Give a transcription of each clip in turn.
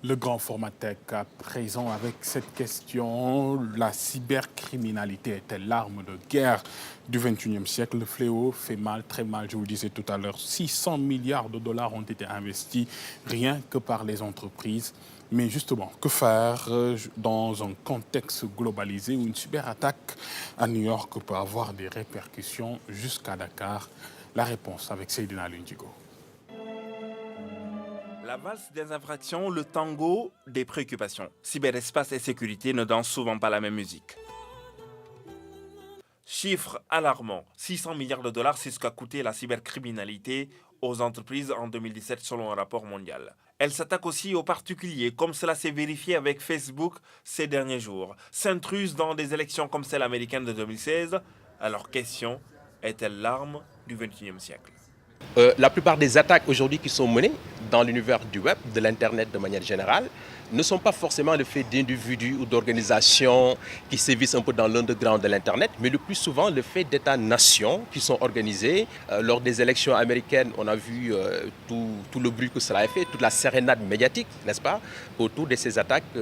Le grand format tech à présent avec cette question, la cybercriminalité est-elle l'arme de guerre du 21e siècle? Le fléau fait mal, très mal, je vous le disais tout à l'heure. 600 milliards de dollars ont été investis rien que par les entreprises. Mais justement, que faire dans un contexte globalisé où une cyberattaque à New York peut avoir des répercussions jusqu'à Dakar? La réponse avec Seydina Lundigo. La valse des infractions, le tango des préoccupations. Cyberespace et sécurité ne dansent souvent pas la même musique. Chiffre alarmant, 600 milliards de dollars, c'est ce qu'a coûté la cybercriminalité aux entreprises en 2017 selon un rapport mondial. Elle s'attaque aussi aux particuliers, comme cela s'est vérifié avec Facebook ces derniers jours. S'intruse dans des élections comme celle américaine de 2016. Alors question, est-elle l'arme du 21e siècle? La plupart des attaques aujourd'hui qui sont menées dans l'univers du web, de l'Internet de manière générale, ne sont pas forcément le fait d'individus ou d'organisations qui sévissent un peu dans l'underground de l'Internet, mais le plus souvent le fait d'États-nations qui sont organisés. Lors des élections américaines, on a vu tout le bruit que cela a fait, toute la sérénade médiatique, n'est-ce pas, autour de ces attaques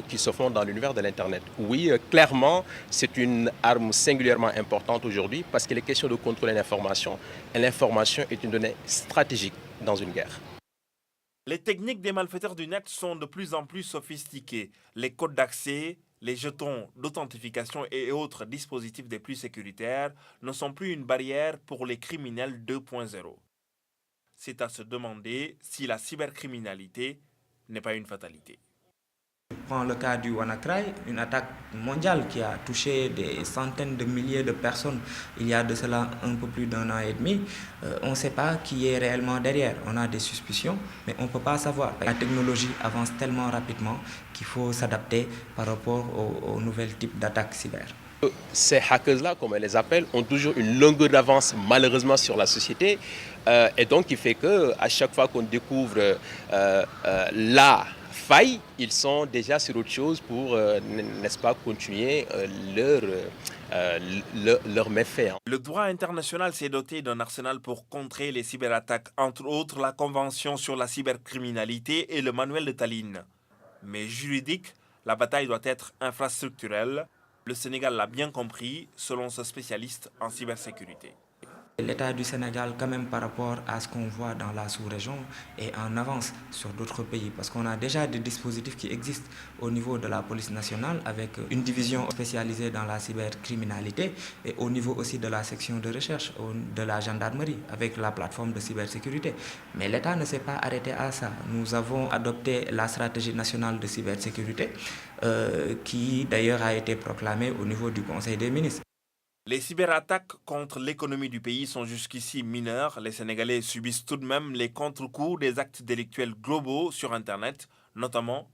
qui se font dans l'univers de l'Internet. Oui, clairement, c'est une arme singulièrement importante aujourd'hui parce qu'il est question de contrôler l'information. Et l'information est une donnée stratégique dans une guerre. Les techniques des malfaiteurs du net sont de plus en plus sophistiquées. Les codes d'accès, les jetons d'authentification et autres dispositifs des plus sécuritaires ne sont plus une barrière pour les criminels 2.0. C'est à se demander si la cybercriminalité n'est pas une fatalité. Prends le cas du WannaCry, une attaque mondiale qui a touché des centaines de milliers de personnes il y a de cela un peu plus d'1 an et demi. On ne sait pas qui est réellement derrière. On a des suspicions, mais on ne peut pas savoir. La technologie avance tellement rapidement qu'il faut s'adapter par rapport aux nouvelles types d'attaques cyber. Ces hackers-là, comme on les appelle, ont toujours une longueur d'avance malheureusement sur la société. Et donc, il fait qu'à chaque fois qu'on découvre la faille, ils sont déjà sur autre chose pour, n'est-ce pas, continuer leur méfait. Le droit international s'est doté d'un arsenal pour contrer les cyberattaques, entre autres la Convention sur la cybercriminalité et le manuel de Tallinn. Mais juridique, la bataille doit être infrastructurelle. Le Sénégal l'a bien compris, selon ce spécialiste en cybersécurité. L'État du Sénégal, quand même, par rapport à ce qu'on voit dans la sous-région, est en avance sur d'autres pays. Parce qu'on a déjà des dispositifs qui existent au niveau de la police nationale avec une division spécialisée dans la cybercriminalité et au niveau aussi de la section de recherche de la gendarmerie avec la plateforme de cybersécurité. Mais l'État ne s'est pas arrêté à ça. Nous avons adopté la stratégie nationale de cybersécurité qui d'ailleurs a été proclamée au niveau du Conseil des ministres. Les cyberattaques contre l'économie du pays sont jusqu'ici mineures. Les Sénégalais subissent tout de même les contre-coups des actes délictuels globaux sur Internet, notamment